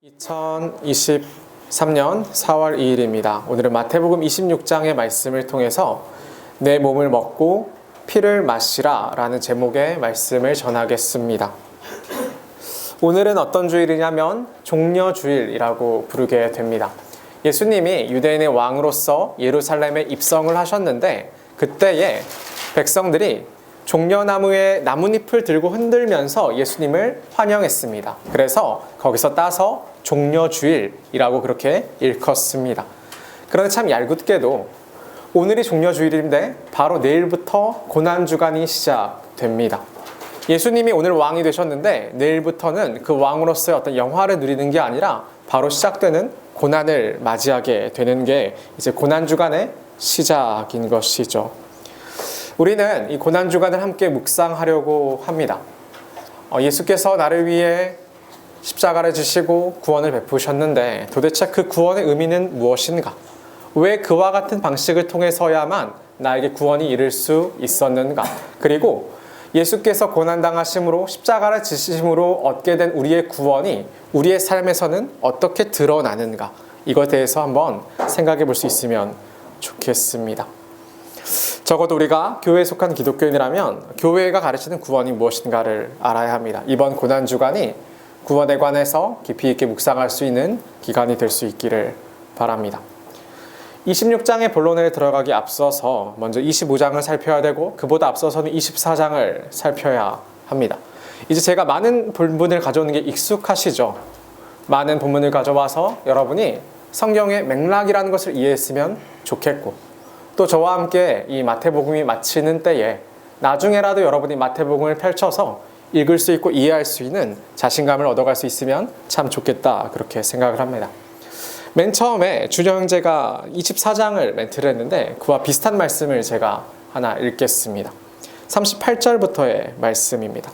2023년 4월 2일입니다. 오늘은 마태복음 26장의 말씀을 통해서 내 몸을 먹고 피를 마시라 라는 제목의 말씀을 전하겠습니다. 오늘은 어떤 주일이냐면 종려주일이라고 부르게 됩니다. 예수님이 유대인의 왕으로서 예루살렘에 입성을 하셨는데 그때에 백성들이 종려나무의 나뭇잎을 들고 흔들면서 예수님을 환영했습니다. 그래서 거기서 따서 종려주일이라고 그렇게 일컫습니다. 그런데 참 얄궂게도 오늘이 종려주일인데 바로 내일부터 고난주간이 시작됩니다. 예수님이 오늘 왕이 되셨는데 내일부터는 그 왕으로서의 어떤 영화를 누리는 게 아니라 바로 시작되는 고난을 맞이하게 되는 게 이제 고난주간의 시작인 것이죠. 우리는 이 고난주간을 함께 묵상하려고 합니다. 예수께서 나를 위해 십자가를 지시고 구원을 베푸셨는데 도대체 그 구원의 의미는 무엇인가? 왜 그와 같은 방식을 통해서야만 나에게 구원이 이를 수 있었는가? 그리고 예수께서 고난당하심으로 십자가를 지시심으로 얻게 된 우리의 구원이 우리의 삶에서는 어떻게 드러나는가? 이것에 대해서 한번 생각해 볼 수 있으면 좋겠습니다. 적어도 우리가 교회에 속한 기독교인이라면 교회가 가르치는 구원이 무엇인가를 알아야 합니다. 이번 고난주간이 구원에 관해서 깊이 있게 묵상할 수 있는 기간이 될 수 있기를 바랍니다. 26장의 본론에 들어가기 앞서서 먼저 25장을 살펴야 되고 그보다 앞서서는 24장을 살펴야 합니다. 이제 제가 많은 본문을 가져오는 게 익숙하시죠? 많은 본문을 가져와서 여러분이 성경의 맥락이라는 것을 이해했으면 좋겠고 또 저와 함께 이 마태복음이 마치는 때에 나중에라도 여러분이 마태복음을 펼쳐서 읽을 수 있고 이해할 수 있는 자신감을 얻어갈 수 있으면 참 좋겠다 그렇게 생각을 합니다. 맨 처음에 준영 형제가 24장을 멘트를 했는데 그와 비슷한 말씀을 제가 하나 읽겠습니다. 38절부터의 말씀입니다.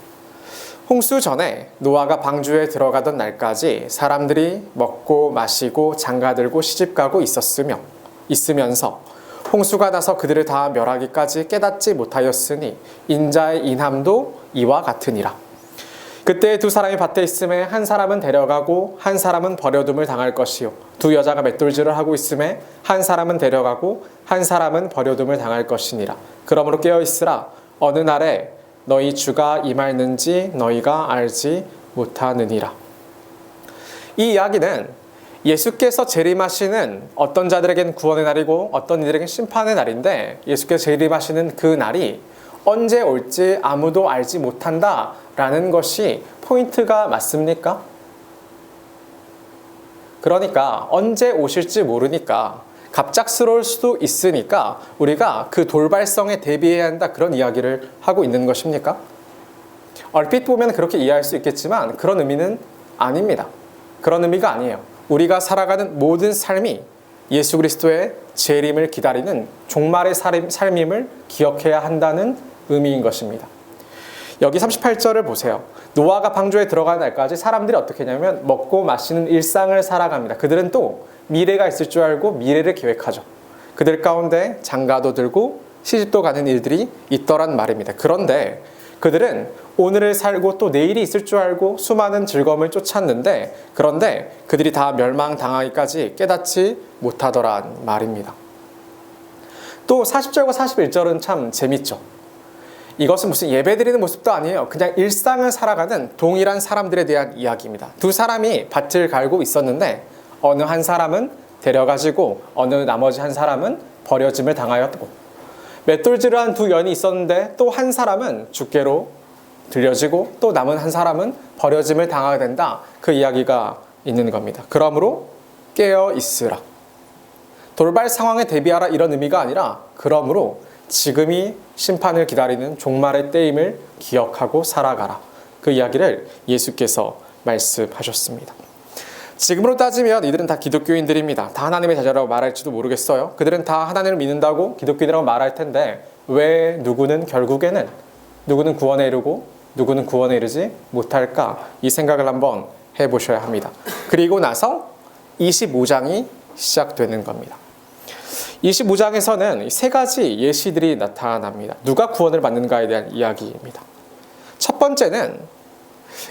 홍수 전에 노아가 방주에 들어가던 날까지 사람들이 먹고 마시고 장가들고 시집가고 있으면서 홍수가 나서 그들을 다 멸하기까지 깨닫지 못하였으니 인자의 인함도 이와 같으니라. 그때 두 사람이 밭에 있음에 한 사람은 데려가고 한 사람은 버려둠을 당할 것이요 두 여자가 맷돌질을 하고 있음에 한 사람은 데려가고 한 사람은 버려둠을 당할 것이니라. 그러므로 깨어있으라. 어느 날에 너희 주가 임할는지 너희가 알지 못하느니라. 이 이야기는 예수께서 재림하시는 어떤 자들에게는 구원의 날이고 어떤 이들에게는 심판의 날인데 예수께서 재림하시는 그 날이 언제 올지 아무도 알지 못한다라는 것이 포인트가 맞습니까? 그러니까 언제 오실지 모르니까 갑작스러울 수도 있으니까 우리가 그 돌발성에 대비해야 한다 그런 이야기를 하고 있는 것입니까? 얼핏 보면 그렇게 이해할 수 있겠지만 그런 의미는 아닙니다. 그런 의미가 아니에요. 우리가 살아가는 모든 삶이 예수 그리스도의 재림을 기다리는 종말의 삶임을 기억해야 한다는 의미인 것입니다. 여기 38절을 보세요. 노아가 방주에 들어가는 날까지 사람들이 어떻게 했냐면 먹고 마시는 일상을 살아갑니다. 그들은 또 미래가 있을 줄 알고 미래를 계획하죠. 그들 가운데 장가도 들고 시집도 가는 일들이 있더란 말입니다. 그런데 그들은 오늘을 살고 또 내일이 있을 줄 알고 수많은 즐거움을 쫓았는데 그런데 그들이 다 멸망당하기까지 깨닫지 못하더란 말입니다. 또 40절과 41절은 참 재밌죠. 이것은 무슨 예배드리는 모습도 아니에요. 그냥 일상을 살아가는 동일한 사람들에 대한 이야기입니다. 두 사람이 밭을 갈고 있었는데 어느 한 사람은 데려가지고 어느 나머지 한 사람은 버려짐을 당하였고 맷돌질을 한 두 연이 있었는데 또 한 사람은 죽게로 들려지고 또 남은 한 사람은 버려짐을 당하게 된다. 그 이야기가 있는 겁니다. 그러므로 깨어 있으라. 돌발 상황에 대비하라 이런 의미가 아니라 그러므로 지금이 심판을 기다리는 종말의 때임을 기억하고 살아가라. 그 이야기를 예수께서 말씀하셨습니다. 지금으로 따지면 이들은 다 기독교인들입니다. 다 하나님의 자녀라고 말할지도 모르겠어요. 그들은 다 하나님을 믿는다고 기독교인이라고 말할 텐데 왜 누구는 구원에 이르고 누구는 구원에 이르지 못할까? 이 생각을 한번 해보셔야 합니다. 그리고 나서 25장이 시작되는 겁니다. 25장에서는 세 가지 예시들이 나타납니다. 누가 구원을 받는가에 대한 이야기입니다. 첫 번째는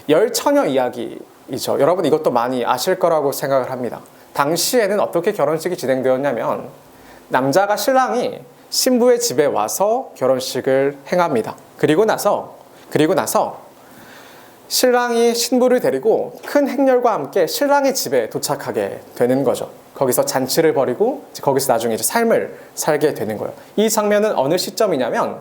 열 처녀 이야기 결혼식이죠. 여러분 이것도 많이 아실 거라고 생각을 합니다. 당시에는 어떻게 결혼식이 진행되었냐면 남자가 신랑이 신부의 집에 와서 결혼식을 행합니다. 그리고 나서 신랑이 신부를 데리고 큰 행렬과 함께 신랑의 집에 도착하게 되는 거죠. 거기서 잔치를 벌이고 거기서 나중에 이제 삶을 살게 되는 거예요. 이 장면은 어느 시점이냐면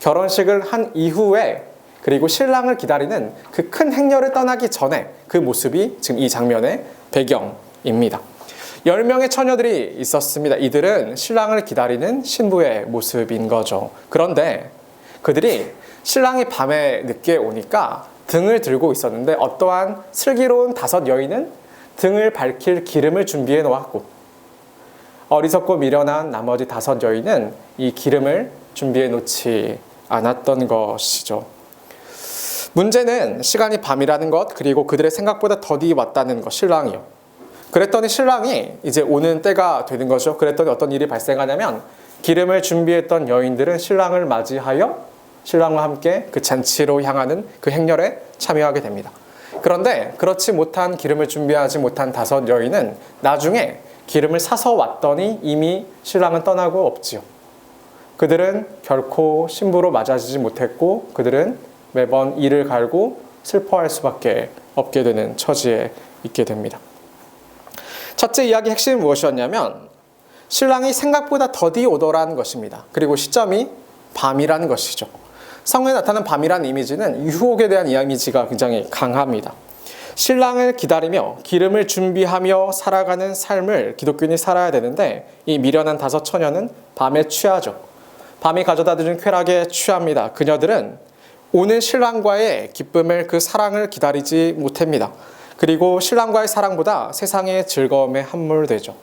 결혼식을 한 이후에 그리고 신랑을 기다리는 그 큰 행렬을 떠나기 전에 그 모습이 지금 이 장면의 배경입니다. 10명의 처녀들이 있었습니다. 이들은 신랑을 기다리는 신부의 모습인 거죠. 그런데 그들이 신랑이 밤에 늦게 오니까 등을 들고 있었는데 어떠한 슬기로운 5 여인은 등을 밝힐 기름을 준비해 놓았고 어리석고 미련한 나머지 5 여인은 이 기름을 준비해 놓지 않았던 것이죠. 문제는 시간이 밤이라는 것, 그리고 그들의 생각보다 더디 왔다는 것, 신랑이요. 그랬더니 신랑이 이제 오는 때가 되는 거죠. 그랬더니 어떤 일이 발생하냐면 기름을 준비했던 여인들은 신랑을 맞이하여 신랑과 함께 그 잔치로 향하는 그 행렬에 참여하게 됩니다. 그런데 그렇지 못한 기름을 준비하지 못한 5 여인은 나중에 기름을 사서 왔더니 이미 신랑은 떠나고 없지요. 그들은 결코 신부로 맞아지지 못했고 그들은 매번 이를 갈고 슬퍼할 수밖에 없게 되는 처지에 있게 됩니다. 첫째 이야기의 핵심은 무엇이었냐면 신랑이 생각보다 더디 오더라는 것입니다. 그리고 시점이 밤이라는 것이죠. 성경에 나타나는 밤이라는 이미지는 유혹에 대한 이미지가 굉장히 강합니다. 신랑을 기다리며 기름을 준비하며 살아가는 삶을 기독교인이 살아야 되는데 이 미련한 5 처녀는 밤에 취하죠. 밤이 가져다주는 쾌락에 취합니다. 그녀들은 오는 신랑과의 기쁨을 그 사랑을 기다리지 못합니다. 그리고 신랑과의 사랑보다 세상의 즐거움에 함몰되죠.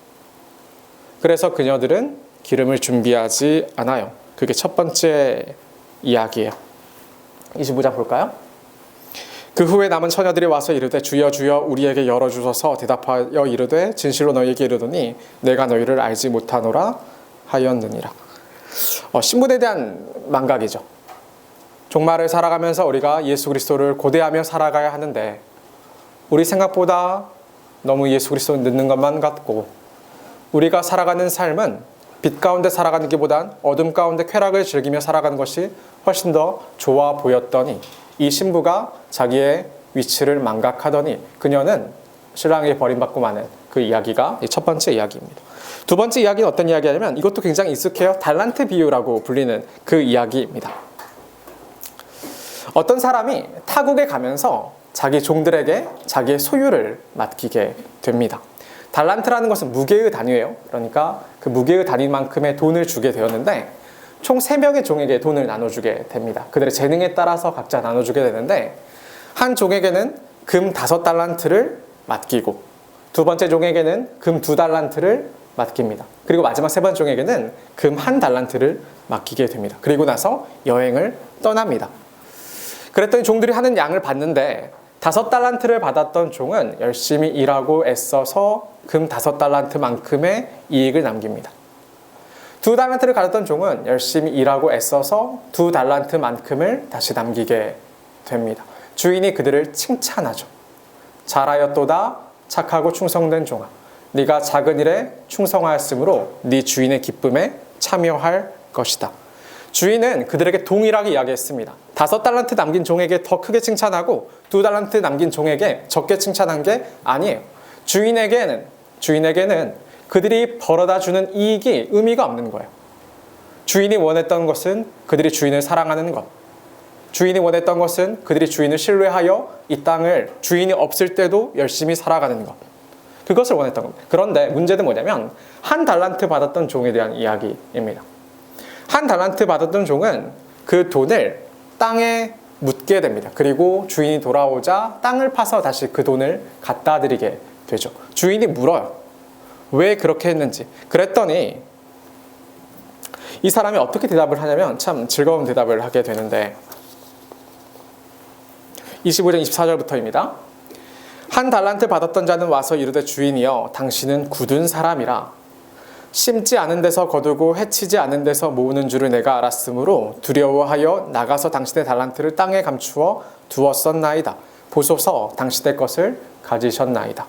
그래서 그녀들은 기름을 준비하지 않아요. 그게 첫 번째 이야기예요. 25장 볼까요? 그 후에 남은 처녀들이 와서 이르되 주여 주여 우리에게 열어주소서 대답하여 이르되 진실로 너희에게 이르노니 내가 너희를 알지 못하노라 하였느니라. 신분에 대한 망각이죠. 종말을 살아가면서 우리가 예수 그리스도를 고대하며 살아가야 하는데 우리 생각보다 너무 예수 그리스도를 늦는 것만 같고 우리가 살아가는 삶은 빛 가운데 살아가는 것보단 어둠 가운데 쾌락을 즐기며 살아가는 것이 훨씬 더 좋아 보였더니 이 신부가 자기의 위치를 망각하더니 그녀는 신랑에게 버림받고 마는 그 이야기가 첫 번째 이야기입니다. 두 번째 이야기는 어떤 이야기냐면 이것도 굉장히 익숙해요. 달란트 비유라고 불리는 그 이야기입니다. 어떤 사람이 타국에 가면서 자기 종들에게 자기의 소유를 맡기게 됩니다. 달란트라는 것은 무게의 단위예요. 그러니까 그 무게의 단위만큼의 돈을 주게 되었는데 총 3명의 종에게 돈을 나눠주게 됩니다. 그들의 재능에 따라서 각자 나눠주게 되는데 한 종에게는 금 5달란트를 맡기고 두 번째 종에게는 금 2달란트를 맡깁니다. 그리고 마지막 3번째 종에게는 금 1달란트를 맡기게 됩니다. 그리고 나서 여행을 떠납니다. 그랬더니 종들이 하는 양을 봤는데 5달란트를 받았던 종은 열심히 일하고 애써서 금 5달란트만큼의 이익을 남깁니다. 2달란트를 가졌던 종은 열심히 일하고 애써서 2달란트만큼을 다시 남기게 됩니다. 주인이 그들을 칭찬하죠. 잘하였도다 착하고 충성된 종아. 네가 작은 일에 충성하였으므로 네 주인의 기쁨에 참여할 것이다. 주인은 그들에게 동일하게 이야기했습니다. 5달란트 남긴 종에게 더 크게 칭찬하고 2달란트 남긴 종에게 적게 칭찬한 게 아니에요. 주인에게는 그들이 벌어다 주는 이익이 의미가 없는 거예요. 주인이 원했던 것은 그들이 주인을 사랑하는 것. 주인이 원했던 것은 그들이 주인을 신뢰하여 이 땅을 주인이 없을 때도 열심히 살아가는 것. 그것을 원했던 겁니다. 그런데 문제는 뭐냐면 1달란트 받았던 종에 대한 이야기입니다. 1달란트 받았던 종은 그 돈을 땅에 묻게 됩니다. 그리고 주인이 돌아오자 땅을 파서 다시 그 돈을 갖다 드리게 되죠. 주인이 물어요. 왜 그렇게 했는지. 그랬더니 이 사람이 어떻게 대답을 하냐면 참 즐거운 대답을 하게 되는데 25장 24절부터입니다. 1달란트 받았던 자는 와서 이르되 주인이여 당신은 굳은 사람이라 심지 않은 데서 거두고 해치지 않은 데서 모으는 줄을 내가 알았으므로 두려워하여 나가서 당신의 달란트를 땅에 감추어 두었었나이다. 보소서 당신의 것을 가지셨나이다.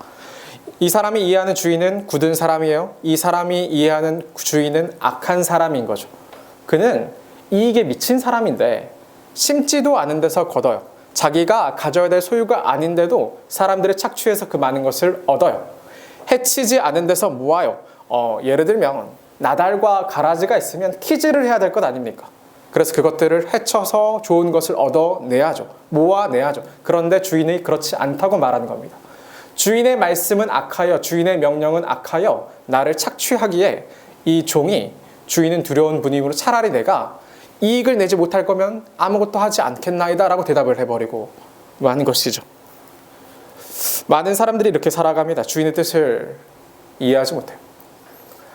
이 사람이 이해하는 주인은 굳은 사람이에요. 이 사람이 이해하는 주인은 악한 사람인 거죠. 그는 이익에 미친 사람인데 심지도 않은 데서 거둬요. 자기가 가져야 될 소유가 아닌데도 사람들을 착취해서 그 많은 것을 얻어요. 해치지 않은 데서 모아요. 예를 들면 나달과 가라지가 있으면 키즈를 해야 될 것 아닙니까? 그래서 그것들을 해쳐서 좋은 것을 얻어내야죠. 모아내야죠. 그런데 주인이 그렇지 않다고 말하는 겁니다. 주인의 말씀은 악하여 주인의 명령은 악하여 나를 착취하기에 이 종이 주인은 두려운 분이므로 차라리 내가 이익을 내지 못할 거면 아무것도 하지 않겠나이다 라고 대답을 해버리고 마는 것이죠. 많은 사람들이 이렇게 살아갑니다. 주인의 뜻을 이해하지 못해요.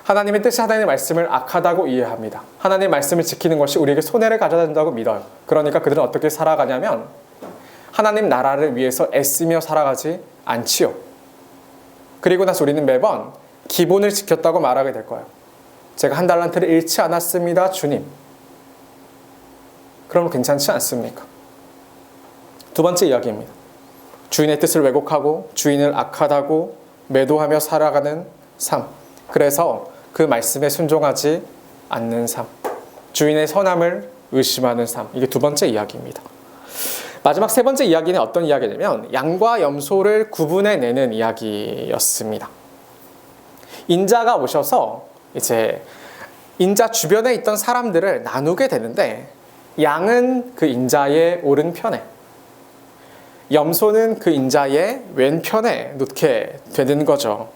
하나님의 뜻이 하나님의 말씀을 악하다고 이해합니다. 하나님의 말씀을 지키는 것이 우리에게 손해를 가져다 준다고 믿어요. 그러니까 그들은 어떻게 살아가냐면 하나님 나라를 위해서 애쓰며 살아가지 않지요. 그리고 나서 우리는 매번 기본을 지켰다고 말하게 될 거예요. 제가 한 달란트를 잃지 않았습니다, 주님. 그러면 괜찮지 않습니까? 두 번째 이야기입니다. 주인의 뜻을 왜곡하고 주인을 악하다고 매도하며 살아가는 삶. 그래서 그 말씀에 순종하지 않는 삶. 주인의 선함을 의심하는 삶. 이게 두 번째 이야기입니다. 마지막 세 번째 이야기는 어떤 이야기냐면 양과 염소를 구분해내는 이야기였습니다. 인자가 오셔서 이제 인자 주변에 있던 사람들을 나누게 되는데 양은 그 인자의 오른편에, 염소는 그 인자의 왼편에 놓게 되는 거죠.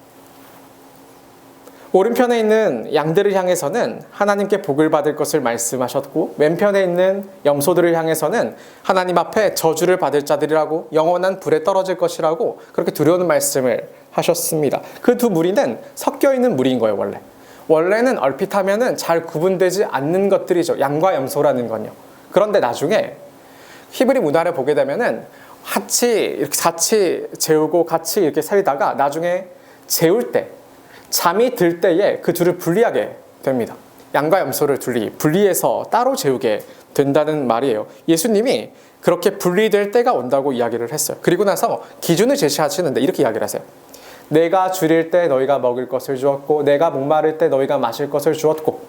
오른편에 있는 양들을 향해서는 하나님께 복을 받을 것을 말씀하셨고 왼편에 있는 염소들을 향해서는 하나님 앞에 저주를 받을 자들이라고 영원한 불에 떨어질 것이라고 그렇게 두려운 말씀을 하셨습니다. 그 두 무리는 섞여 있는 무리인 거예요. 원래는 얼핏 하면은 잘 구분되지 않는 것들이죠. 양과 염소라는 건요. 그런데 나중에 히브리 문화를 보게 되면은 같이 재우고 같이 이렇게 살다가 나중에 재울 때 잠이 들 때에 그 둘을 분리하게 됩니다. 양과 염소를 분리해서 따로 재우게 된다는 말이에요. 예수님이 그렇게 분리될 때가 온다고 이야기를 했어요. 그리고 나서 기준을 제시하시는데 이렇게 이야기를 하세요. 내가 줄일 때 너희가 먹을 것을 주었고 내가 목마를 때 너희가 마실 것을 주었고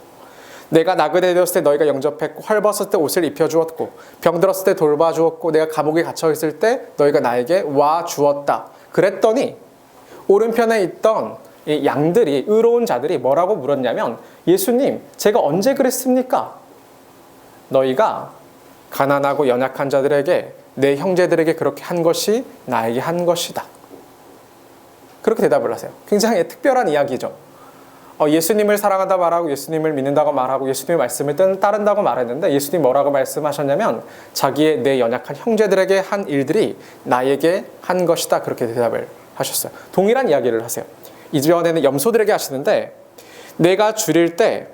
내가 나그네 되었을 때 너희가 영접했고 헐벗을 때 옷을 입혀주었고 병들었을 때 돌봐주었고 내가 감옥에 갇혀있을 때 너희가 나에게 와주었다. 그랬더니 오른편에 있던 이 양들이 의로운 자들이 뭐라고 물었냐면 예수님 제가 언제 그랬습니까? 너희가 가난하고 연약한 자들에게 내 형제들에게 그렇게 한 것이 나에게 한 것이다. 그렇게 대답을 하세요. 굉장히 특별한 이야기죠. 예수님을 사랑한다 말하고 예수님을 믿는다고 말하고 예수님의 말씀을 따른다고 말했는데 예수님 뭐라고 말씀하셨냐면 자기의 내 연약한 형제들에게 한 일들이 나에게 한 것이다. 그렇게 대답을 하셨어요. 동일한 이야기를 하세요. 이전에는 염소들에게 하시는데 내가 줄일 때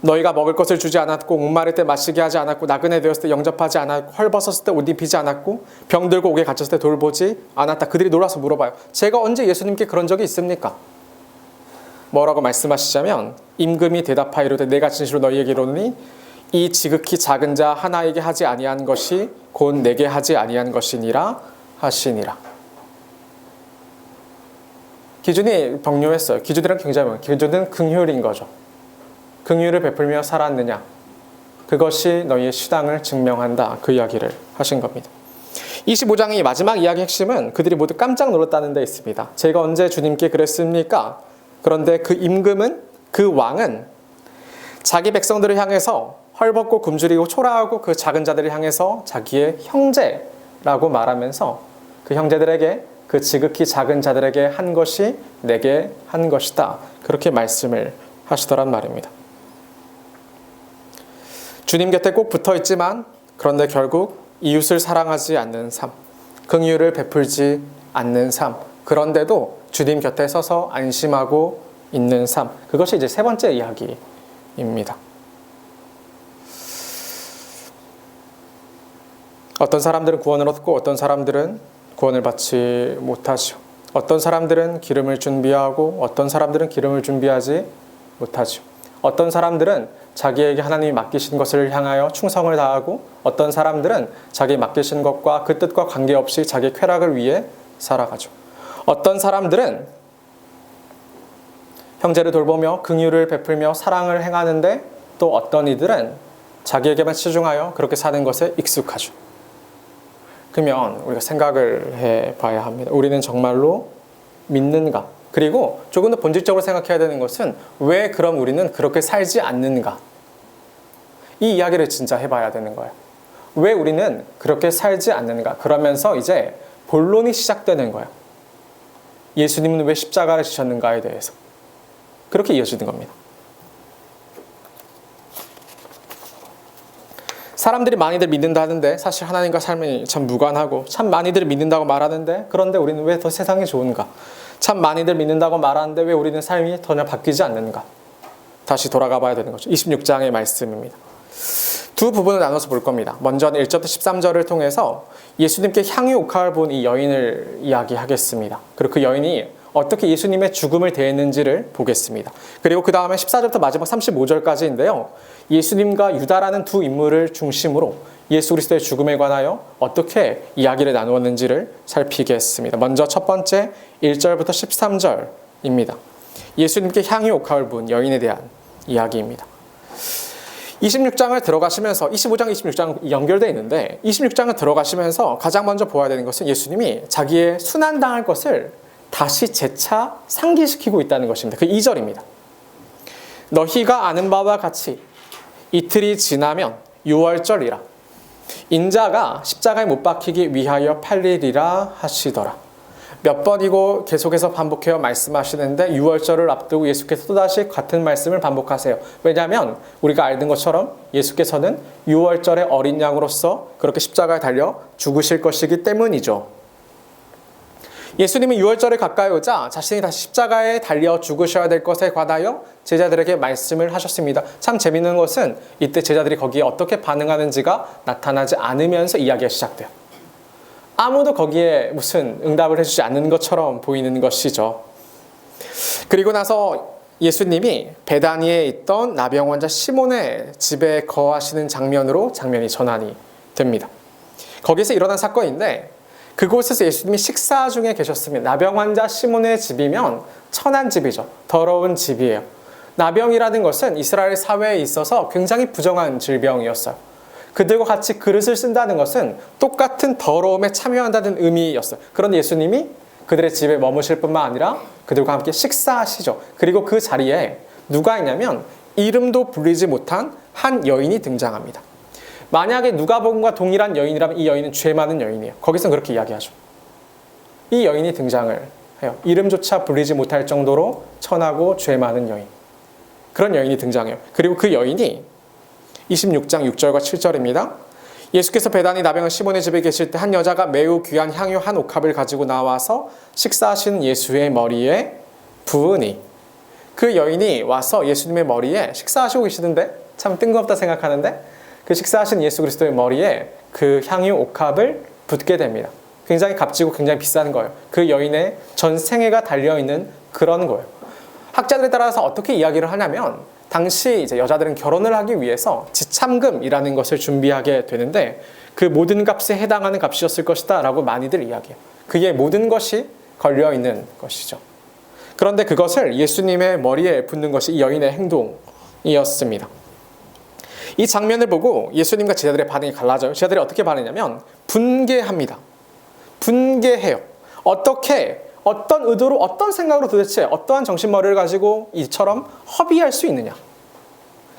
너희가 먹을 것을 주지 않았고 목마를 때 마시게 하지 않았고 나그네 되었을 때 영접하지 않았고 헐벗었을 때 옷 입히지 않았고 병들고 옥에 갇혔을 때 돌보지 않았다. 그들이 놀라서 물어봐요. 제가 언제 예수님께 그런 적이 있습니까? 뭐라고 말씀하시자면 임금이 대답하여 이르되 내가 진실로 너희에게 이르노니 이 지극히 작은 자 하나에게 하지 아니한 것이 곧 내게 하지 아니한 것이니라 하시니라. 기준이 병료했어요. 기준이란 굉장히 기준은 긍휼인 거죠. 긍휼을 베풀며 살았느냐. 그것이 너희의 시당을 증명한다. 그 이야기를 하신 겁니다. 25장의 마지막 이야기 핵심은 그들이 모두 깜짝 놀랐다는 데 있습니다. 제가 언제 주님께 그랬습니까? 그런데 그 임금은 그 왕은 자기 백성들을 향해서 헐벗고 굶주리고 초라하고 그 작은 자들을 향해서 자기의 형제라고 말하면서 그 형제들에게 그 지극히 작은 자들에게 한 것이 내게 한 것이다. 그렇게 말씀을 하시더란 말입니다. 주님 곁에 꼭 붙어 있지만 그런데 결국 이웃을 사랑하지 않는 삶, 긍휼을 베풀지 않는 삶, 그런데도 주님 곁에 서서 안심하고 있는 삶, 그것이 이제 세 번째 이야기입니다. 어떤 사람들은 구원을 얻고 어떤 사람들은 구원을 받지 못하죠. 어떤 사람들은 기름을 준비하고 어떤 사람들은 기름을 준비하지 못하죠. 어떤 사람들은 자기에게 하나님이 맡기신 것을 향하여 충성을 다하고 어떤 사람들은 자기 맡기신 것과 그 뜻과 관계없이 자기 쾌락을 위해 살아가죠. 어떤 사람들은 형제를 돌보며 긍휼을 베풀며 사랑을 행하는데 또 어떤 이들은 자기에게만 치중하여 그렇게 사는 것에 익숙하죠. 그러면 우리가 생각을 해봐야 합니다. 우리는 정말로 믿는가? 그리고 조금 더 본질적으로 생각해야 되는 것은 왜 그럼 우리는 그렇게 살지 않는가? 이 이야기를 진짜 해봐야 되는 거예요. 왜 우리는 그렇게 살지 않는가? 그러면서 이제 본론이 시작되는 거예요. 예수님은 왜 십자가를 지셨는가에 대해서. 그렇게 이어지는 겁니다. 사람들이 많이들 믿는다 하는데 사실 하나님과 삶이 참 무관하고 참 많이들 믿는다고 말하는데 그런데 우리는 왜 더 세상이 좋은가? 참 많이들 믿는다고 말하는데 왜 우리는 삶이 전혀 바뀌지 않는가? 다시 돌아가 봐야 되는 거죠. 26장의 말씀입니다. 두 부분을 나눠서 볼 겁니다. 먼저는 1절부터 13절을 통해서 예수님께 향유 옥합을 본 이 여인을 이야기하겠습니다. 그리고 그 여인이 어떻게 예수님의 죽음을 대했는지를 보겠습니다. 그리고 그 다음에 14절부터 마지막 35절까지인데요. 예수님과 유다라는 두 인물을 중심으로 예수 그리스도의 죽음에 관하여 어떻게 이야기를 나누었는지를 살피겠습니다. 먼저 첫 번째 1절부터 13절입니다. 예수님께 향유 옥합을 본 여인에 대한 이야기입니다. 26장을 들어가시면서 25장, 26장 연결되어 있는데 26장을 들어가시면서 가장 먼저 보아야 되는 것은 예수님이 자기의 순환당할 것을 다시 재차 상기시키고 있다는 것입니다. 그 2절입니다. 너희가 아는 바와 같이 이틀이 지나면 유월절이라 인자가 십자가에 못 박히기 위하여 팔리리라 하시더라. 몇 번이고 계속해서 반복해서 말씀하시는데 유월절을 앞두고 예수께서 또다시 같은 말씀을 반복하세요. 왜냐하면 우리가 알던 것처럼 예수께서는 유월절의 어린 양으로서 그렇게 십자가에 달려 죽으실 것이기 때문이죠. 예수님이 유월절에 가까이 오자 자신이 다시 십자가에 달려 죽으셔야 될 것에 관하여 제자들에게 말씀을 하셨습니다. 참 재밌는 것은 이때 제자들이 거기에 어떻게 반응하는지가 나타나지 않으면서 이야기가 시작돼요. 아무도 거기에 무슨 응답을 해주지 않는 것처럼 보이는 것이죠. 그리고 나서 예수님이 베다니에 있던 나병 환자 시몬의 집에 거하시는 장면이 전환이 됩니다. 거기서 일어난 사건인데 그곳에서 예수님이 식사 중에 계셨습니다. 나병 환자 시몬의 집이면 천한 집이죠. 더러운 집이에요. 나병이라는 것은 이스라엘 사회에 있어서 굉장히 부정한 질병이었어요. 그들과 같이 그릇을 쓴다는 것은 똑같은 더러움에 참여한다는 의미였어요. 그런데 예수님이 그들의 집에 머무실 뿐만 아니라 그들과 함께 식사하시죠. 그리고 그 자리에 누가 있냐면 이름도 불리지 못한 한 여인이 등장합니다. 만약에 누가복음과 동일한 여인이라면 이 여인은 죄 많은 여인이에요. 거기서는 그렇게 이야기하죠. 이 여인이 등장을 해요. 이름조차 불리지 못할 정도로 천하고 죄 많은 여인. 그런 여인이 등장해요. 그리고 그 여인이 26장 6절과 7절입니다. 예수께서 베다니 나병 시몬의 집에 계실 때 한 여자가 매우 귀한 향유 한 옥합을 가지고 나와서 식사하시는 예수의 머리에 부으니 그 여인이 와서 예수님의 머리에 식사하시고 계시는데 참 뜬금없다 생각하는데 그 식사하신 예수 그리스도의 머리에 그 향유 옥합을 붓게 됩니다. 굉장히 값지고 굉장히 비싼 거예요. 그 여인의 전 생애가 달려있는 그런 거예요. 학자들에 따라서 어떻게 이야기를 하냐면 당시 이제 여자들은 결혼을 하기 위해서 지참금이라는 것을 준비하게 되는데 그 모든 값에 해당하는 값이었을 것이다 라고 많이들 이야기해요. 그게 모든 것이 걸려있는 것이죠. 그런데 그것을 예수님의 머리에 붓는 것이 이 여인의 행동이었습니다. 이 장면을 보고 예수님과 제자들의 반응이 갈라져요. 제자들이 어떻게 반응하냐면 분개합니다. 분개해요. 어떻게, 어떤 의도로, 어떤 생각으로 도대체 어떠한 정신머리를 가지고 이처럼 허비할 수 있느냐.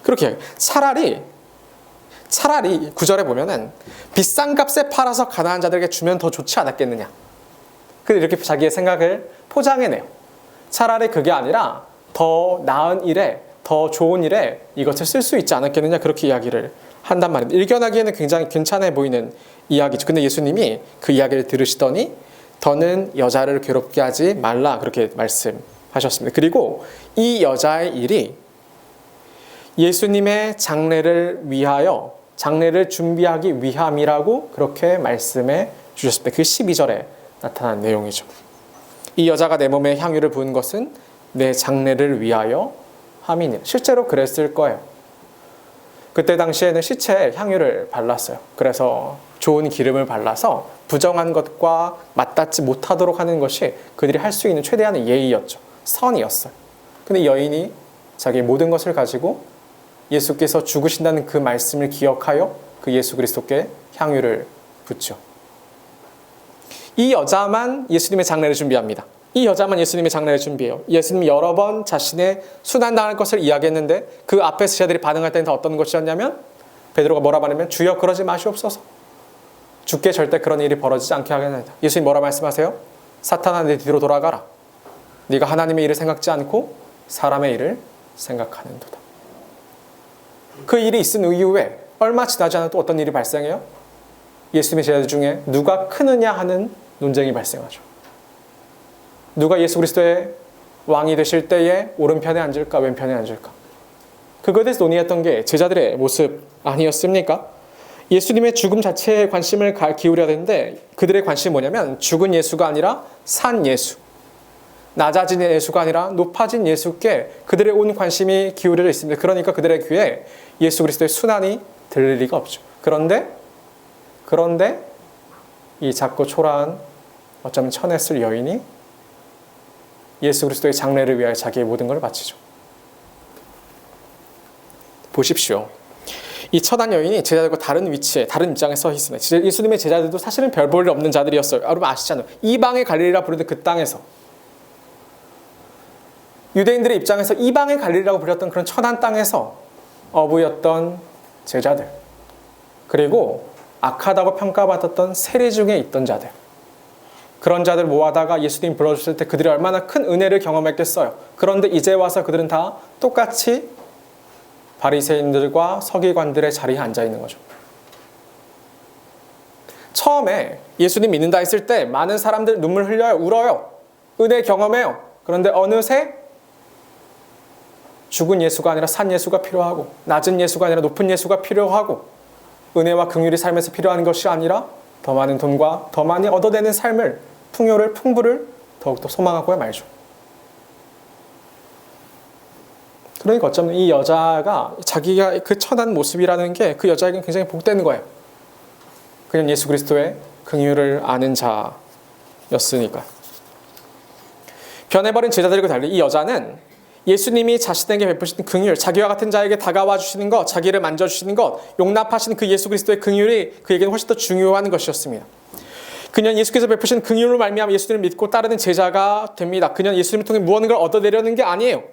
그렇게 해요. 차라리 9절에 보면은 비싼 값에 팔아서 가난한 자들에게 주면 더 좋지 않았겠느냐. 이렇게 자기의 생각을 포장해내요. 차라리 그게 아니라 더 나은 일에 더 좋은 일에 이것을 쓸 수 있지 않았겠느냐 그렇게 이야기를 한단 말입니다. 일견하기에는 굉장히 괜찮아 보이는 이야기죠. 근데 예수님이 그 이야기를 들으시더니 더는 여자를 괴롭게 하지 말라 그렇게 말씀하셨습니다. 그리고 이 여자의 일이 예수님의 장례를 위하여 장례를 준비하기 위함이라고 그렇게 말씀해 주셨습니다. 그 12절에 나타난 내용이죠. 이 여자가 내 몸에 향유를 부은 것은 내 장례를 위하여 함이니라. 실제로 그랬을 거예요. 그때 당시에는 시체에 향유를 발랐어요. 그래서 좋은 기름을 발라서 부정한 것과 맞닿지 못하도록 하는 것이 그들이 할 수 있는 최대한의 예의였죠. 선이었어요. 근데 여인이 자기 모든 것을 가지고 예수께서 죽으신다는 그 말씀을 기억하여 그 예수 그리스도께 향유를 붓죠. 이 여자만 예수님의 장례를 준비합니다. 이 여자만 예수님의 장례를 준비해요. 예수님이 여러 번 자신의 순환당할 것을 이야기했는데 그 앞에서 제자들이 반응할 때는 다 어떤 것이었냐면 베드로가 뭐라 말하면 주여 그러지 마시옵소서. 주께 절대 그런 일이 벌어지지 않게 하겠나이다. 예수님 뭐라 말씀하세요? 사탄아 내 뒤로 돌아가라. 네가 하나님의 일을 생각지 않고 사람의 일을 생각하는도다. 그 일이 있은 이후에 얼마 지나지 않아 또 어떤 일이 발생해요? 예수님의 제자들 중에 누가 크느냐 하는 논쟁이 발생하죠. 누가 예수 그리스도의 왕이 되실 때에 오른편에 앉을까 왼편에 앉을까? 그거에 대해서 논의했던 게 제자들의 모습 아니었습니까? 예수님의 죽음 자체에 관심을 기울여야 되는데 그들의 관심이 뭐냐면 죽은 예수가 아니라 산 예수, 낮아진 예수가 아니라 높아진 예수께 그들의 온 관심이 기울여져 있습니다. 그러니까 그들의 귀에 예수 그리스도의 순환이 들릴 리가 없죠. 그런데 이 작고 초라한 어쩌면 천했을 여인이 예수 그리스도의 장례를 위하여 자기의 모든 걸 바치죠. 보십시오. 이 천한 여인이 제자들과 다른 위치에 다른 입장에 서 있습니다. 예수님의 제자들도 사실은 별 볼 일 없는 자들이었어요. 여러분 아시잖아요. 이방의 갈릴리라 부르는 그 땅에서 유대인들의 입장에서 이방의 갈릴리라고 불렸던 그런 천한 땅에서 어부였던 제자들, 그리고 악하다고 평가받았던 세리 중에 있던 자들, 그런 자들 모아다가 예수님 불러주실 때 그들이 얼마나 큰 은혜를 경험했겠어요. 그런데 이제 와서 그들은 다 똑같이 바리새인들과 서기관들의 자리에 앉아 있는 거죠. 처음에 예수님 믿는다 했을 때 많은 사람들 눈물 흘려요, 울어요, 은혜 경험해요. 그런데 어느새 죽은 예수가 아니라 산 예수가 필요하고, 낮은 예수가 아니라 높은 예수가 필요하고, 은혜와 긍휼이 삶에서 필요한 것이 아니라 더 많은 돈과 더 많이 얻어내는 삶을, 풍요를, 풍부를 더욱더 소망하고야 말죠. 그러니까 어쩌면 이 여자가 자기가 그 천한 모습이라는 게 그 여자에게는 굉장히 복되는 거예요. 그냥 예수 그리스도의 긍휼을 아는 자였으니까. 변해버린 제자들과 달리 이 여자는 예수님이 자신에게 베푸시는 긍휼, 자기와 같은 자에게 다가와 주시는 것, 자기를 만져주시는 것, 용납하시는 그 예수 그리스도의 긍휼이 그에게는 훨씬 더 중요한 것이었습니다. 그녀는 예수께서 베푸신 긍휼을 말미암아 예수님을 믿고 따르는 제자가 됩니다. 그녀는 예수님을 통해 무언가를 얻어내려는 게 아니에요.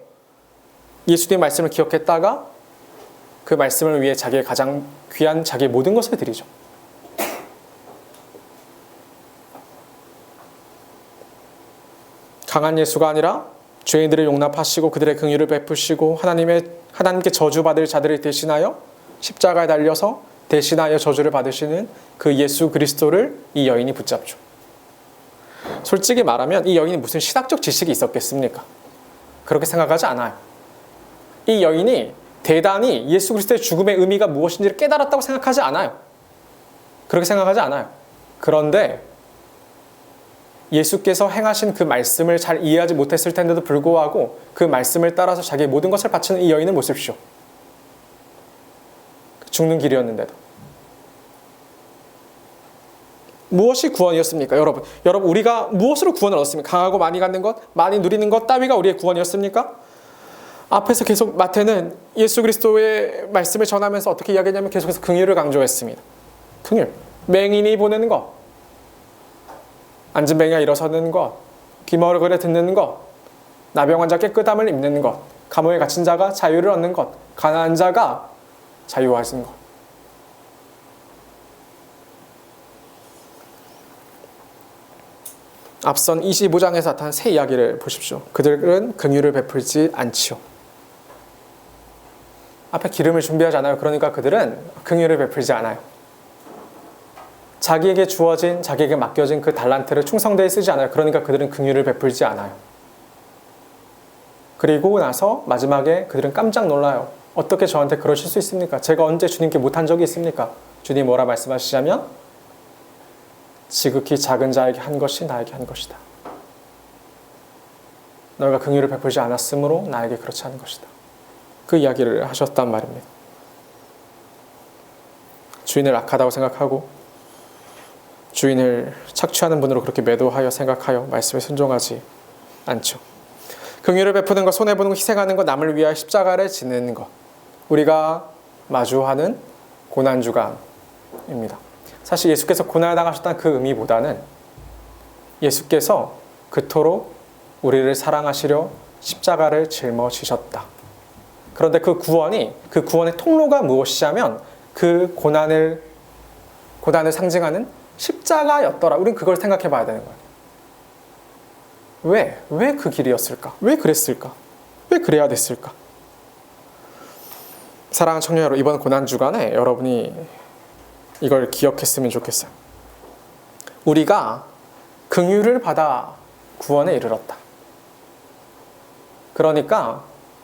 예수님의 말씀을 기억했다가 그 말씀을 위해 자기의 가장 귀한 자기의 모든 것을 드리죠. 강한 예수가 아니라 죄인들을 용납하시고 그들의 긍휼을 베푸시고 하나님께 저주받을 자들을 대신하여 십자가에 달려서 대신하여 저주를 받으시는 그 예수 그리스도를 이 여인이 붙잡죠. 솔직히 말하면 이 여인이 무슨 신학적 지식이 있었겠습니까? 그렇게 생각하지 않아요. 이 여인이 대단히 예수 그리스도의 죽음의 의미가 무엇인지를 깨달았다고 생각하지 않아요. 그렇게 생각하지 않아요. 그런데 예수께서 행하신 그 말씀을 잘 이해하지 못했을 텐데도 불구하고 그 말씀을 따라서 자기의 모든 것을 바치는 이 여인을 보십시오. 죽는 길이었는데도. 무엇이 구원이었습니까? 여러분 우리가 무엇으로 구원을 얻었습니까? 강하고 많이 갖는 것, 많이 누리는 것 따위가 우리의 구원이었습니까? 앞에서 계속 마태는 예수 그리스도의 말씀을 전하면서 어떻게 이야기했냐면 계속해서 긍휼을 강조했습니다. 긍휼, 맹인이 보내는 것, 앉은 뱅이가 일어서는 것, 귀머거리를 듣는 것, 나병 환자 깨끗함을 입는 것, 감옥에 갇힌 자가 자유를 얻는 것, 가난한 자가 자유하신 것. 앞선 25장에서 나타난 세 이야기를 보십시오. 그들은 긍휼을 베풀지 않지요. 앞에 기름을 준비하지 않아요. 그러니까 그들은 긍휼을 베풀지 않아요. 자기에게 주어진, 자기에게 맡겨진 그 달란트를 충성되게 쓰지 않아요. 그러니까 그들은 긍휼을 베풀지 않아요. 그리고 나서 마지막에 그들은 깜짝 놀라요. 어떻게 저한테 그러실 수 있습니까? 제가 언제 주님께 못한 적이 있습니까? 주님이 뭐라 말씀하시자면 지극히 작은 자에게 한 것이 나에게 한 것이다. 너희가 긍휼을 베풀지 않았으므로 나에게 그렇지 않은 것이다. 그 이야기를 하셨단 말입니다. 주인을 악하다고 생각하고 주인을 착취하는 분으로 그렇게 매도하여 생각하여 말씀에 순종하지 않죠. 긍휼을 베푸는 것, 손해보는 것, 희생하는 것, 남을 위하여 십자가를 지는 것, 우리가 마주하는 고난주간입니다. 사실 예수께서 고난을 당하셨다는 그 의미보다는 예수께서 그토록 우리를 사랑하시려 십자가를 짊어지셨다. 그런데 그 구원의 통로가 무엇이냐면 그 고난을 상징하는 십자가였더라. 우린 그걸 생각해 봐야 되는 거예요. 왜 그 길이었을까? 왜 그랬을까? 왜 그래야 됐을까? 사랑하는 청년 여러분, 이번 고난주간에 여러분이 이걸 기억했으면 좋겠어요. 우리가 긍휼을 받아 구원에 이르렀다. 그러니까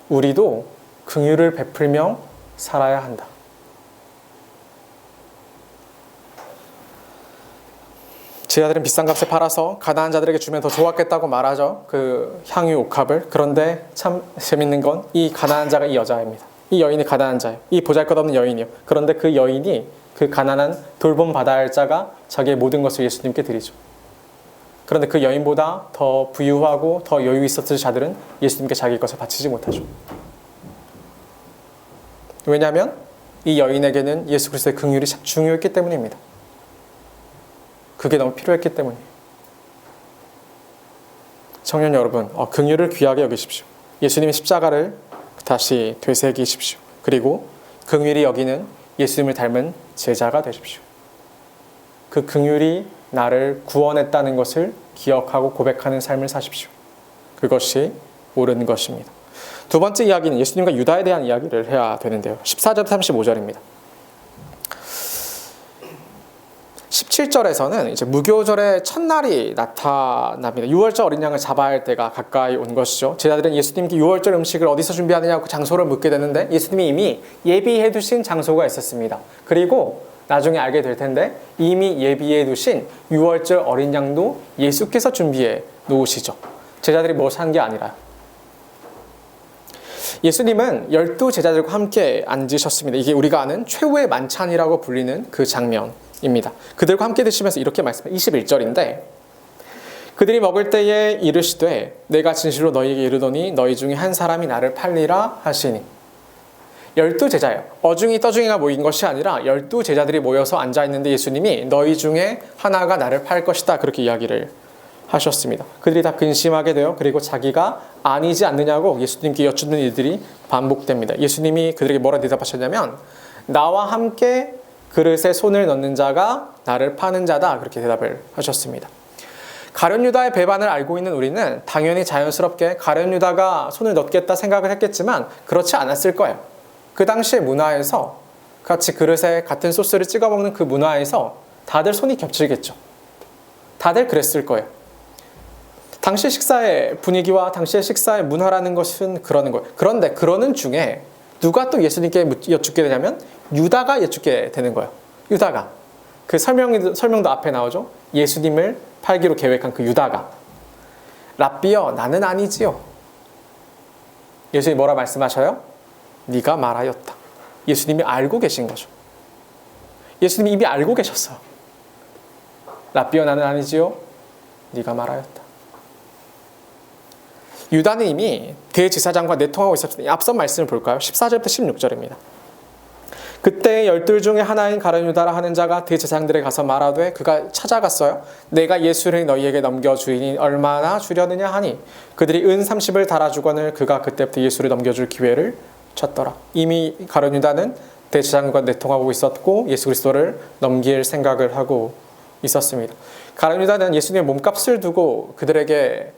우리도 긍휼을 베풀며 살아야 한다. 제자들은 비싼 값에 팔아서 가난한 자들에게 주면 더 좋았겠다고 말하죠. 그 향유 옥합을. 그런데 참 재밌는 건 이 가난한 자가 이 여자입니다. 이 여인이 가난한 자예요. 이 보잘것없는 여인이요. 그런데 그 여인이 그 가난한 돌봄 받아야 할 자가 자기의 모든 것을 예수님께 드리죠. 그런데 그 여인보다 더 부유하고 더 여유 있었을 자들은 예수님께 자기 것을 바치지 못하죠. 왜냐하면 이 여인에게는 예수 그리스도의 긍휼이 중요했기 때문입니다. 그게 너무 필요했기 때문이에요. 청년 여러분, 긍휼을 귀하게 여기십시오. 예수님의 십자가를 다시 되새기십시오. 그리고 긍휼히 여기는 예수님을 닮은 제자가 되십시오. 그 긍휼이 나를 구원했다는 것을 기억하고 고백하는 삶을 사십시오. 그것이 옳은 것입니다. 두 번째 이야기는 예수님과 유다에 대한 이야기를 해야 되는데요. 14절부터 35절입니다. 17절에서는 이제 무교절의 첫날이 나타납니다. 유월절 어린 양을 잡아야 할 때가 가까이 온 것이죠. 제자들은 예수님께 유월절 음식을 어디서 준비하느냐고 그 장소를 묻게 되는데 예수님이 이미 예비해 두신 장소가 있었습니다. 그리고 나중에 알게 될 텐데 이미 예비해 두신 유월절 어린 양도 예수께서 준비해 놓으시죠. 제자들이 무엇을 한 게 아니라 예수님은 12 제자들과 함께 앉으셨습니다. 이게 우리가 아는 최후의 만찬이라고 불리는 그 장면입니다. 그들과 함께 드시면서 이렇게 말씀해요. 21절인데 그들이 먹을 때에 이르시되 내가 진실로 너희에게 이르노니 너희 중에 한 사람이 나를 팔리라 하시니 12 제자예요. 어중이 떠중이가 모인 것이 아니라 12 제자들이 모여서 앉아있는데 예수님이 너희 중에 하나가 나를 팔 것이다 그렇게 이야기를 하셨습니다. 그들이 다 근심하게 돼요. 그리고 자기가 아니지 않느냐고 예수님께 여쭙는 일들이 반복됩니다. 예수님이 그들에게 뭐라 대답하셨냐면 나와 함께 그릇에 손을 넣는 자가 나를 파는 자다 그렇게 대답을 하셨습니다. 가룟 유다의 배반을 알고 있는 우리는 당연히 자연스럽게 가룟 유다가 손을 넣겠다 생각을 했겠지만 그렇지 않았을 거예요. 그 당시의 문화에서 같이 그릇에 같은 소스를 찍어 먹는 그 문화에서 다들 손이 겹치겠죠. 다들 그랬을 거예요. 당시 식사의 분위기와 당시의 식사의 문화라는 것은 그러는 거예요. 그런데 그러는 중에 누가 또 예수님께 여쭙게 되냐면 유다가 여쭙게 되는 거예요. 유다가. 그 설명도 앞에 나오죠. 예수님을 팔기로 계획한 그 유다가. 랍비여 나는 아니지요. 예수님이 뭐라 말씀하셔요? 네가 말하였다. 예수님이 알고 계신 거죠. 예수님이 이미 알고 계셨어요. 랍비여 나는 아니지요. 네가 말하였다. 유다는 이미 대제사장과 내통하고 있었습니다. 앞선 말씀을 볼까요? 14절부터 16절입니다. 그때 12 중에 하나인 가룟 유다라 하는 자가 대제사장들에 가서 말하되 그가 찾아갔어요. 내가 예수를 너희에게 넘겨주이니 얼마나 주려느냐 하니 그들이 은 30을 달아주거늘 그가 그때부터 예수를 넘겨줄 기회를 찾더라. 이미 가룟 유다는 대제사장과 내통하고 있었고 예수 그리스도를 넘길 생각을 하고 있었습니다. 가룟 유다는 예수님의 몸값을 두고 그들에게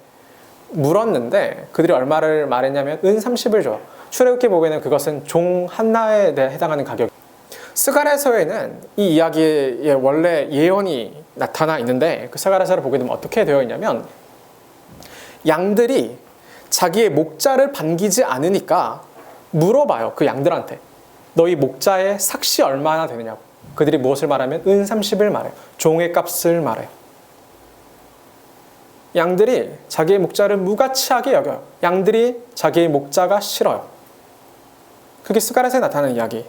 물었는데 그들이 얼마를 말했냐면 은 30을 줘. 출애굽기 보기에는 그것은 종 하나에 해당하는 가격. 스가랴서에는 이 이야기의 원래 예언이 나타나 있는데 그 스가랴서를 보게 되면 어떻게 되어 있냐면 양들이 자기의 목자를 반기지 않으니까 물어봐요. 그 양들한테 너희 목자의 삭시 얼마나 되느냐고. 그들이 무엇을 말하면 은 30을 말해요. 종의 값을 말해요. 양들이 자기의 목자를 무가치하게 여겨요. 양들이 자기의 목자가 싫어요. 그게 스가랴서에 나타나는 이야기예요.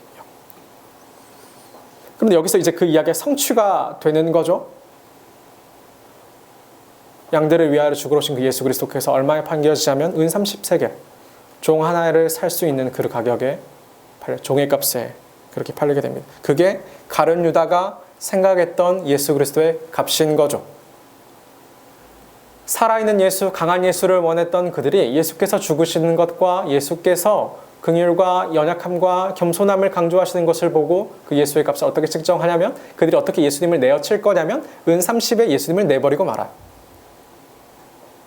그런데 여기서 이제 그 이야기가 성취가 되는 거죠. 양들을 위하여 죽으러 오신 그 예수 그리스도께서 얼마에 판겨지자면 은 30세겔, 종 하나를 살 수 있는 그 가격에 종의 값에 그렇게 팔리게 됩니다. 그게 가룟 유다가 생각했던 예수 그리스도의 값인 거죠. 살아있는 예수, 강한 예수를 원했던 그들이 예수께서 죽으시는 것과 예수께서 긍휼과 연약함과 겸손함을 강조하시는 것을 보고 그 예수의 값을 어떻게 측정하냐면 그들이 어떻게 예수님을 내어칠 거냐면 은 30에 예수님을 내버리고 말아요.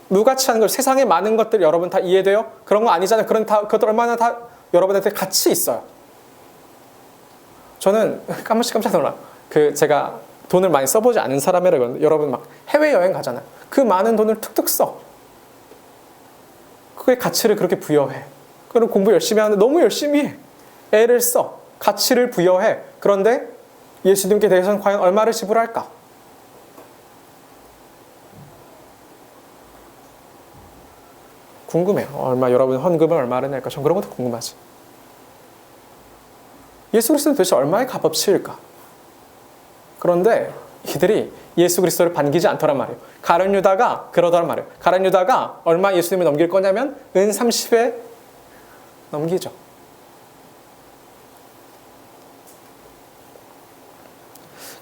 무가치 하는 걸, 세상에 많은 것들 여러분 다 이해돼요? 그런 거 아니잖아요. 그것들 얼마나 다 여러분한테 가치 있어요. 저는 깜짝 놀라요. 제가 돈을 많이 써보지 않은 사람이라고 여러분 막 해외여행 가잖아요. 그 많은 돈을 툭툭 써. 그게 가치를 그렇게 부여해. 그럼 공부 열심히 하는데 너무 열심히 해. 애를 써. 가치를 부여해. 그런데 예수님께 대해서는 과연 얼마를 지불할까? 궁금해요. 여러분 헌금을 얼마를 낼까? 전 그런 것도 궁금하지. 예수 그리스도는 도대체 얼마의 값어치일까? 그런데 이들이 예수 그리스도를 반기지 않더란 말이에요. 가룟 유다가 그러더란 말이에요. 가룟 유다가 얼마 예수님을 넘길 거냐면 은 30에 넘기죠.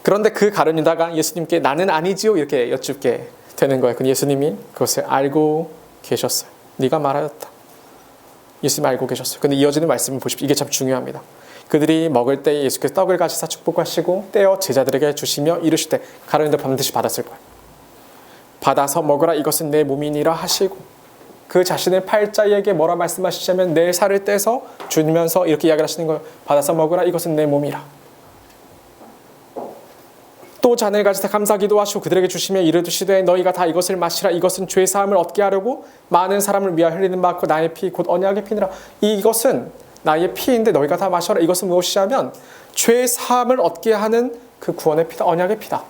그런데 그 가룟 유다가 예수님께 나는 아니지요 이렇게 여쭙게 되는 거예요. 근데 예수님이 그것을 알고 계셨어요. 네가 말하였다. 예수님 알고 계셨어요. 근데 이어지는 말씀을 보십시오. 이게 참 중요합니다. 그들이 먹을 때 예수께서 떡을 가지사 축복하시고 떼어 제자들에게 주시며 이르시되 가룟 유다 반드시 받았을 거예요. 받아서 먹으라 이것은 내 몸이니라 하시고 그 자신의 팔자에게 뭐라 말씀하시자면 내 살을 떼서 주면서 이렇게 이야기를 하시는 거예요. 받아서 먹으라 이것은 내 몸이라. 또 잔을 가지사 감사 기도하시고 그들에게 주시며 이르시되 너희가 다 이것을 마시라 이것은 죄 사함을 얻게 하려고 많은 사람을 위하여 흘리는 바 곧 나의 피 곧 언약의 피니라. 이것은 나의 피인데 너희가 다 마셔라. 이것은 무엇이냐면 죄 사함을 얻게 하는 그 구원의 피다. 언약의 피다.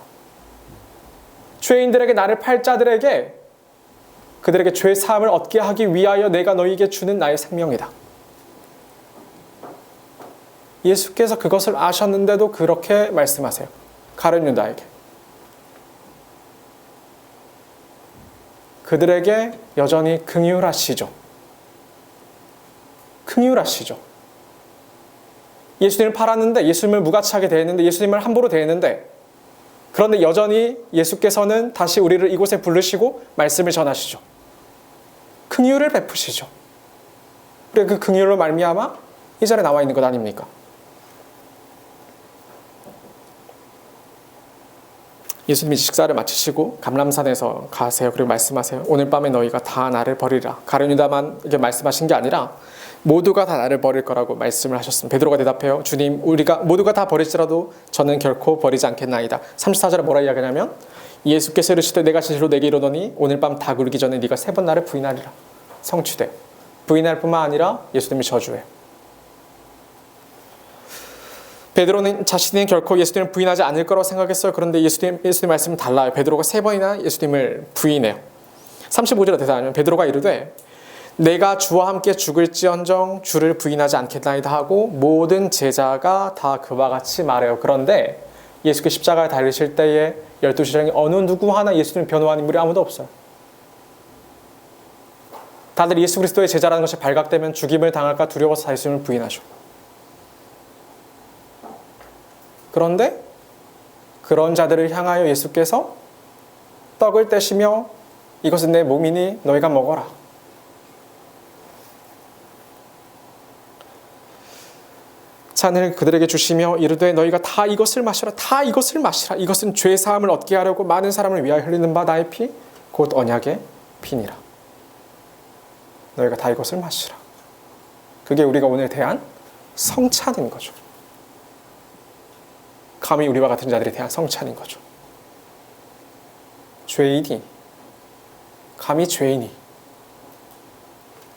죄인들에게 나를 팔자들에게 그들에게 죄 사함을 얻게 하기 위하여 내가 너희에게 주는 나의 생명이다. 예수께서 그것을 아셨는데도 그렇게 말씀하세요. 가룟 유다에게. 그들에게 여전히 긍휼하시죠. 긍휼하시죠. 예수님을 팔았는데 예수님을 무가치하게 대했는데 예수님을 함부로 대했는데 그런데 여전히 예수께서는 다시 우리를 이곳에 부르시고 말씀을 전하시죠. 긍휼을 베푸시죠. 그리고 그 긍휼로 말미암아 이 자리에 나와 있는 것 아닙니까? 예수님이 식사를 마치시고 감람산에서 가세요. 그리고 말씀하세요. 오늘 밤에 너희가 다 나를 버리라. 가룟 유다만 이렇게 말씀하신 게 아니라 모두가 다 나를 버릴 거라고 말씀을 하셨습니다. 베드로가 대답해요. 주님, 우리가 모두가 다 버릴지라도 저는 결코 버리지 않겠나이다. 34절에 뭐라 이야기하냐면 예수께서 이르시되 내가 진실로 내게 이르노니 오늘 밤 다 굴기 전에 네가 3번 나를 부인하리라. 성취돼. 부인할 뿐만 아니라 예수님이 저주해요. 베드로는 자신이 결코 예수님을 부인하지 않을 거라고 생각했어요. 그런데 예수님 말씀은 달라요. 베드로가 3번이나 예수님을 부인해요. 35절에 대답하면 베드로가 이르되 내가 주와 함께 죽을지언정 주를 부인하지 않겠나이다 하고 모든 제자가 다 그와 같이 말해요. 그런데 예수께 십자가에 달리실 때에 12 제자 중에 어느 누구 하나 예수님을 변호한 인물이 아무도 없어요. 다들 예수 그리스도의 제자라는 것이 발각되면 죽임을 당할까 두려워서 예수님을 부인하셨고 그런데 그런 자들을 향하여 예수께서 떡을 떼시며 이것은 내 몸이니 너희가 먹어라. 잔을 그들에게 주시며 이르되 너희가 다 이것을 마시라. 다 이것을 마시라. 이것은 죄 사함을 얻게 하려고 많은 사람을 위하여 흘리는 바 나의 피 곧 언약의 피니라. 너희가 다 이것을 마시라. 그게 우리가 오늘 대한 성찬인 거죠. 감히 우리와 같은 자들에 대한 성찬인 거죠. 죄인이 감히 죄인이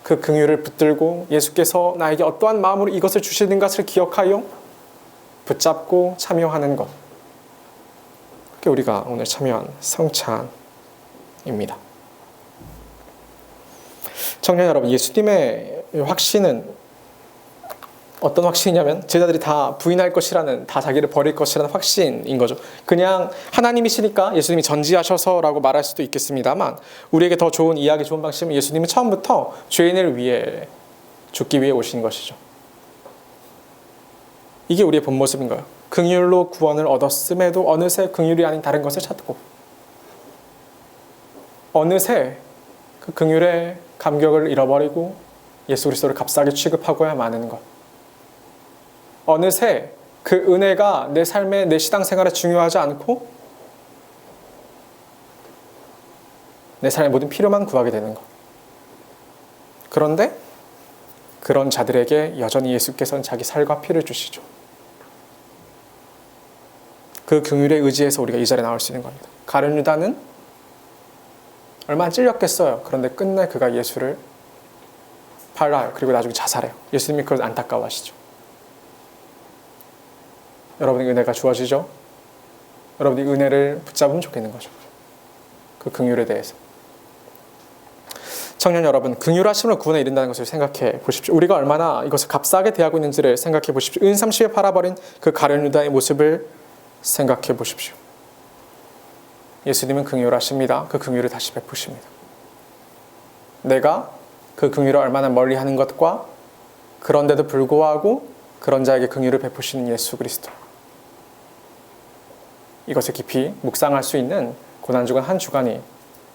그 긍휼을 붙들고 예수께서 나에게 어떠한 마음으로 이것을 주시는 것을 기억하여 붙잡고 참여하는 것. 그게 우리가 오늘 참여한 성찬입니다. 청년 여러분, 예수님의 확신은 어떤 확신이냐면 제자들이 다 부인할 것이라는, 다 자기를 버릴 것이라는 확신인 거죠. 그냥 하나님이시니까 예수님이 전지하셔서라고 말할 수도 있겠습니다만, 우리에게 더 좋은 이야기, 좋은 방식은 예수님은 처음부터 죄인을 위해 죽기 위해 오신 것이죠. 이게 우리의 본 모습인 거예요. 긍휼로 구원을 얻었음에도 어느새 긍휼이 아닌 다른 것을 찾고, 어느새 그 긍휼의 감격을 잃어버리고 예수 그리스도를 값싸게 취급하고야 마는 것. 어느새 그 은혜가 내 삶에, 내 신앙생활에 중요하지 않고 내 삶의 모든 필요만 구하게 되는 것. 그런데 그런 자들에게 여전히 예수께서는 자기 살과 피를 주시죠. 그 긍휼에 의지해서 우리가 이 자리에 나올 수 있는 겁니다. 가룟 유다는 얼마나 찔렸겠어요. 그런데 끝내 그가 예수를 팔아요. 그리고 나중에 자살해요. 예수님이 그걸 안타까워하시죠. 여러분의 은혜가 주어지죠? 여러분이 은혜를 붙잡으면 좋겠는 거죠. 그 긍휼에 대해서. 청년 여러분, 긍휼하심으로 구원에 이른다는 것을 생각해 보십시오. 우리가 얼마나 이것을 값싸게 대하고 있는지를 생각해 보십시오. 은삼십에 팔아버린 그 가룟 유다의 모습을 생각해 보십시오. 예수님은 긍휼하십니다. 그 긍휼을 다시 베푸십니다. 내가 그 긍휼을 얼마나 멀리하는 것과 그런데도 불구하고 그런 자에게 긍휼을 베푸시는 예수 그리스도, 이것을 깊이 묵상할 수 있는 고난주간 한 주간이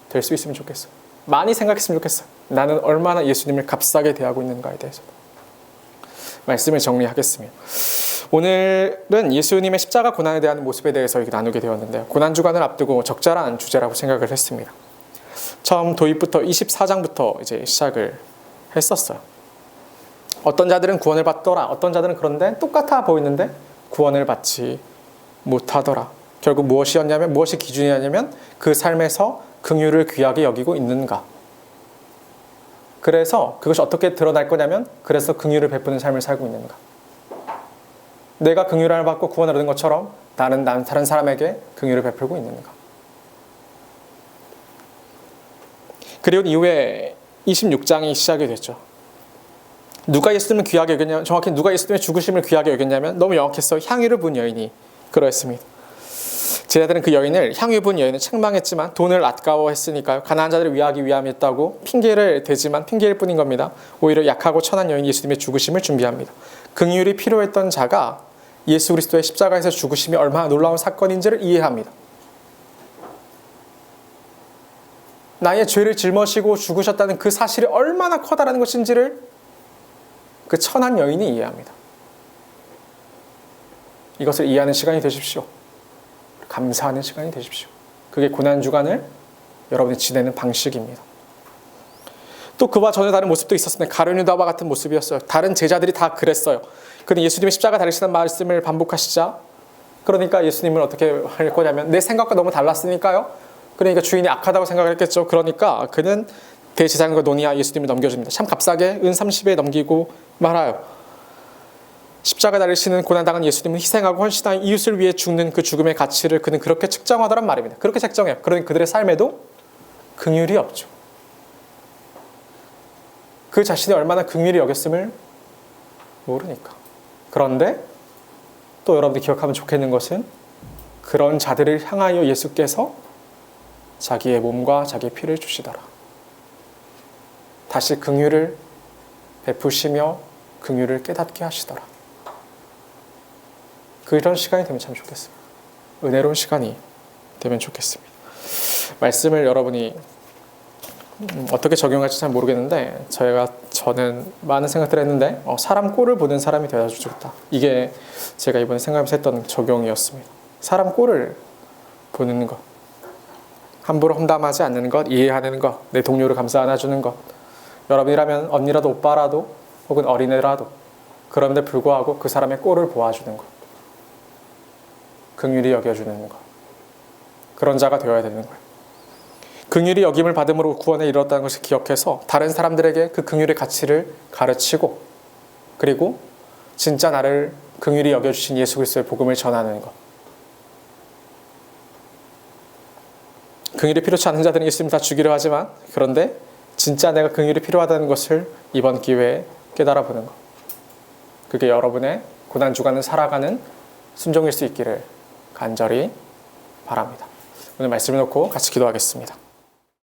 될 수 있으면 좋겠어요. 많이 생각했으면 좋겠어요. 나는 얼마나 예수님을 값싸게 대하고 있는가에 대해서. 말씀을 정리하겠습니다. 오늘은 예수님의 십자가 고난에 대한 모습에 대해서 나누게 되었는데요. 고난주간을 앞두고 적절한 주제라고 생각을 했습니다. 처음 도입부터 24장부터 이제 시작을 했었어요. 어떤 자들은 구원을 받더라. 어떤 자들은 그런데 똑같아 보이는데 구원을 받지 못하더라. 결국 무엇이었냐면, 무엇이 기준이었냐면 그 삶에서 긍휼을 귀하게 여기고 있는가. 그래서 그것이 어떻게 드러날 거냐면, 그래서 긍휼을 베푸는 삶을 살고 있는가. 내가 긍휼을 받고 구원을 얻은 것처럼 나는 다른 사람에게 긍휼을 베풀고 있는가. 그리고 이후에 26장이 시작이 됐죠. 누가 예수님을 귀하게 여겼냐면, 정확히 누가 예수님의 죽으심을 귀하게 여겼냐면 너무 명확했어요. 향유를 부은 여인이 그러했습니다. 제자들은 그 여인을, 향유 부은 여인을 책망했지만 돈을 아까워했으니까요. 가난한 자들을 위하기 위함이었다고 핑계를 대지만 핑계일 뿐인 겁니다. 오히려 약하고 천한 여인이 예수님의 죽으심을 준비합니다. 긍휼이 필요했던 자가 예수 그리스도의 십자가에서 죽으심이 얼마나 놀라운 사건인지를 이해합니다. 나의 죄를 짊어지고 죽으셨다는 그 사실이 얼마나 커다라는 것인지를 그 천한 여인이 이해합니다. 이것을 이해하는 시간이 되십시오. 감사하는 시간이 되십시오. 그게 고난주간을 여러분이 지내는 방식입니다. 또 그와 전혀 다른 모습도 있었습니다. 가룟 유다와 같은 모습이었어요. 다른 제자들이 다 그랬어요. 그런데 예수님의 십자가 달리시는 말씀을 반복하시자, 그러니까 예수님은 어떻게 할 거냐면, 내 생각과 너무 달랐으니까요. 그러니까 주인이 악하다고 생각을 했겠죠. 그러니까 그는 대제사장과 논의하 예수님을 넘겨줍니다. 참 값싸게 은 30에 넘기고 말아요. 십자가 달리시는 고난당한 예수님은 희생하고 헌신한 이웃을 위해 죽는 그 죽음의 가치를 그는 그렇게 측정하더란 말입니다. 그렇게 책정해요. 그러니 그들의 삶에도 긍휼이 없죠. 그 자신이 얼마나 긍휼히 여겼음을 모르니까. 그런데 또 여러분들이 기억하면 좋겠는 것은, 그런 자들을 향하여 예수께서 자기의 몸과 자기의 피를 주시더라. 다시 긍휼을 베푸시며 긍휼을 깨닫게 하시더라. 그런 시간이 되면 참 좋겠습니다. 은혜로운 시간이 되면 좋겠습니다. 말씀을 여러분이 어떻게 적용할지 잘 모르겠는데, 저는 많은 생각들을 했는데 사람 꼴을 보는 사람이 되어주고 싶다. 이게 제가 이번에 생각하면서 했던 적용이었습니다. 사람 꼴을 보는 것, 함부로 험담하지 않는 것, 이해하는 것, 내 동료를 감싸 안아주는 것. 여러분이라면 언니라도 오빠라도 혹은 어린애라도 그럼에도 불구하고 그 사람의 꼴을 보아주는 것, 긍휼히 여겨주는 것, 그런 자가 되어야 되는 거예요. 긍휼히 여김을 받음으로 구원에 이르렀다는 것을 기억해서 다른 사람들에게 그 긍휼의 가치를 가르치고, 그리고 진짜 나를 긍휼히 여겨주신 예수 그리스도의 복음을 전하는 것. 긍휼이 필요치 않은 자들은 예수님 다 죽이려 하지만, 그런데 진짜 내가 긍휼이 필요하다는 것을 이번 기회에 깨달아 보는 것. 그게 여러분의 고난주간을 살아가는 순종일 수 있기를 간절히 바랍니다. 오늘 말씀을 놓고 같이 기도하겠습니다.